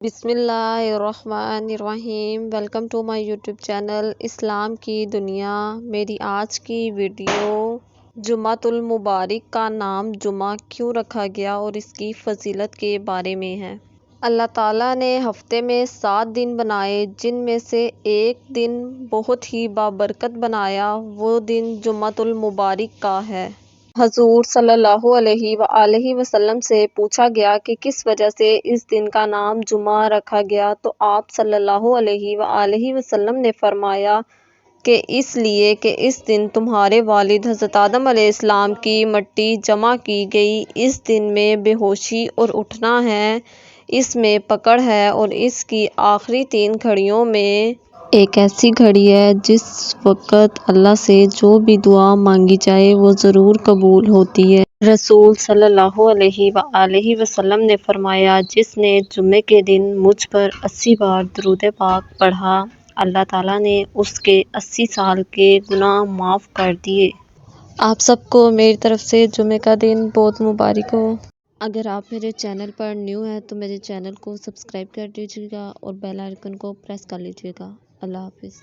بسم اللہ الرحمن الرحیم۔ Welcome to my YouTube channel اسلام کی دنیا۔ میری آج کی ویڈیو جمعۃ المبارک کا نام جمعہ کیوں رکھا گیا اور اس کی فضیلت کے بارے میں ہے۔ اللہ تعالیٰ نے ہفتے میں 7 دن بنائے، جن میں سے ایک دن بہت ہی بابرکت بنایا، وہ دن جمعۃ المبارک کا ہے۔ حضور صلی اللہ علیہ وآلہ وسلم سے پوچھا گیا کہ کس وجہ سے اس دن کا نام جمعہ رکھا گیا، تو آپ صلی اللہ علیہ وآلہ وسلم نے فرمایا کہ اس لیے کہ اس دن تمہارے والد حضرت آدم علیہ السلام کی مٹی جمع کی گئی۔ اس دن میں بے ہوشی اور اٹھنا ہے، اس میں پکڑ ہے، اور اس کی آخری 3 گھڑیوں میں ایک ایسی گھڑی ہے جس وقت اللہ سے جو بھی دعا مانگی جائے وہ ضرور قبول ہوتی ہے۔ رسول صلی اللہ علیہ وآلہ وسلم نے فرمایا، جس نے جمعے کے دن مجھ پر 80 بار درود پاک پڑھا، اللہ تعالیٰ نے اس کے 80 سال کے گناہ معاف کر دیے۔ آپ سب کو میری طرف سے جمعے کا دن بہت مبارک ہو۔ اگر آپ میرے چینل پر نیو ہیں تو میرے چینل کو سبسکرائب کر دیجیے گا اور بیل آئیکن کو پریس کر لیجیے گا۔ اللہ حافظ۔